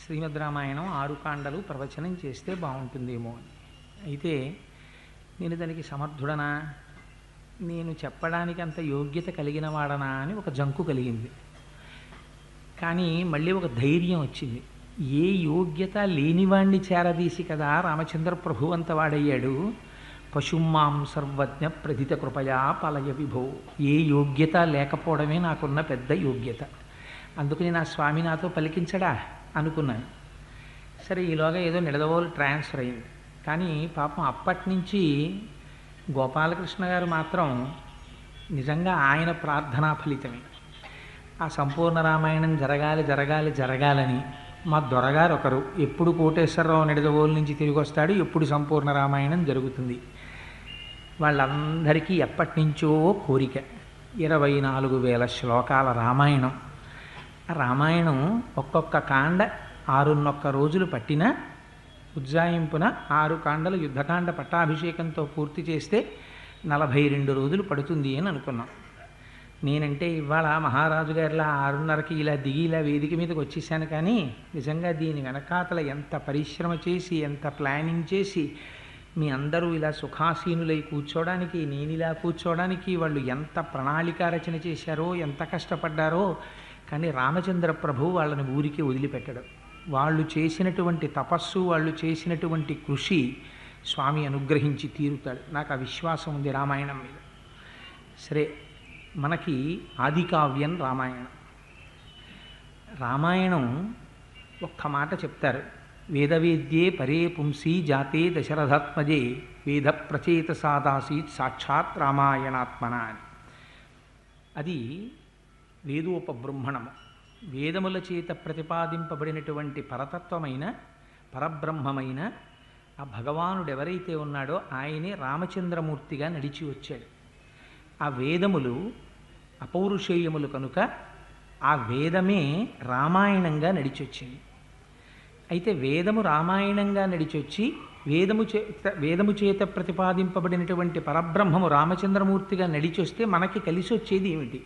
శ్రీమద్ రామాయణం 6 కాండలు ప్రవచనం చేస్తే బాగుంటుందేమో అని. అయితే నేను దానికి సమర్థుడనా, నేను చెప్పడానికి అంత యోగ్యత కలిగిన వాడనా అని ఒక జంకు కలిగింది. కానీ మళ్ళీ ఒక ధైర్యం వచ్చింది. ఏ యోగ్యత లేనివాణ్ణి చేరదీసి కదా రామచంద్ర ప్రభు అంత వాడయ్యాడు. పశుమాం సర్వజ్ఞ ప్రథిత కృపయా పలయ విభో. ఏ యోగ్యత లేకపోవడమే నాకున్న పెద్ద యోగ్యత. అందుకని నా స్వామి నాతో పలికించడా అనుకున్నాను. సరే, ఈలోగా ఏదో నిడదవోలు ట్రాన్స్ఫర్ అయింది. కానీ పాపం అప్పటి నుంచి గోపాలకృష్ణ గారు మాత్రం నిజంగా ఆయన ప్రార్థనా ఫలితమే. ఆ సంపూర్ణ రామాయణం జరగాలి జరగాలి జరగాలని మా దొరగారు ఒకరు ఎప్పుడు కోటేశ్వరరావు నిడదవోలు నుంచి తిరిగి వస్తాడు, ఎప్పుడు సంపూర్ణ రామాయణం జరుగుతుంది. వాళ్ళందరికీ ఎప్పటి నుంచో కోరిక 24,000 శ్లోకాల రామాయణం. ఆ రామాయణం ఒక్కొక్క కాండ 6 రోజులు పట్టినా ఉజ్జాయింపున 6 కాండలు యుద్ధకాండ పట్టాభిషేకంతో పూర్తి చేస్తే 42 రోజులు పడుతుంది అని అనుకున్నాం. నేనంటే ఇవాళ మహారాజు గారిలా 6:30కి ఇలా దిగి ఇలా వేదిక మీదకి వచ్చేసాను. కానీ నిజంగా దీని వెనకాతల ఎంత పరిశ్రమ చేసి, ఎంత ప్లానింగ్ చేసి, మీ అందరూ ఇలా సుఖాసీనులై కూర్చోవడానికి, నేను ఇలా కూర్చోవడానికి వాళ్ళు ఎంత ప్రణాళిక రచన చేశారో, ఎంత కష్టపడ్డారో. కానీ రామచంద్ర ప్రభు వాళ్ళని ఊరికి వదిలిపెట్టడం, వాళ్ళు చేసినటువంటి తపస్సు, వాళ్ళు చేసినటువంటి కృషి స్వామి అనుగ్రహించి తీరుతాడు. నాకు ఆ విశ్వాసం ఉంది రామాయణం మీద. సరే, మనకి ఆదికావ్యం రామాయణం. రామాయణం ఒక్క మాట చెప్తారు, వేదవేద్యే పరే పుంసి జాతే దశరథాత్మజే వేద ప్రచేత సాదాసీత్ సాక్షాత్ రామాయణాత్మన అని. అది వేదోపబృంహణము. వేదముల చేత ప్రతిపాదింపబడినటువంటి పరతత్వమైన పరబ్రహ్మమైన ఆ భగవానుడు ఎవరైతే ఉన్నాడో ఆయనే రామచంద్రమూర్తిగా నడిచి వచ్చాడు. ఆ వేదములు అపౌరుషేయములు కనుక ఆ వేదమే రామాయణంగా నడిచొచ్చింది. అయితే వేదము రామాయణంగా నడిచొచ్చి వేదము చేత ప్రతిపాదింపబడినటువంటి పరబ్రహ్మము రామచంద్రమూర్తిగా నడిచొస్తే మనకి కలిసి వచ్చేది ఏమిటి?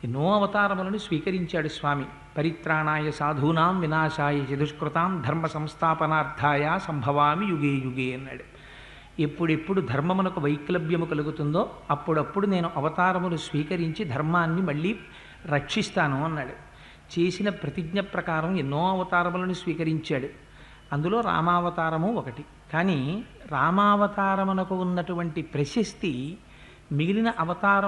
ఎన్నో అవతారములను స్వీకరించాడు స్వామి. పరిత్రాణాయ సాధూనాం వినాశాయ చతుష్కృతాం ధర్మ సంస్థాపనార్థాయ సంభవామి యుగే యుగే అన్నాడు. ఎప్పుడెప్పుడు ధర్మమునకు వైక్లభ్యము కలుగుతుందో అప్పుడప్పుడు నేను అవతారములు స్వీకరించి ధర్మాన్ని మళ్ళీ రక్షిస్తాను అన్నాడు. చేసిన ప్రతిజ్ఞ ప్రకారం ఎన్నో అవతారములను స్వీకరించాడు. అందులో రామావతారము ఒకటి. కానీ రామావతారమునకు ఉన్నటువంటి ప్రశస్తి మిగిలిన అవతారం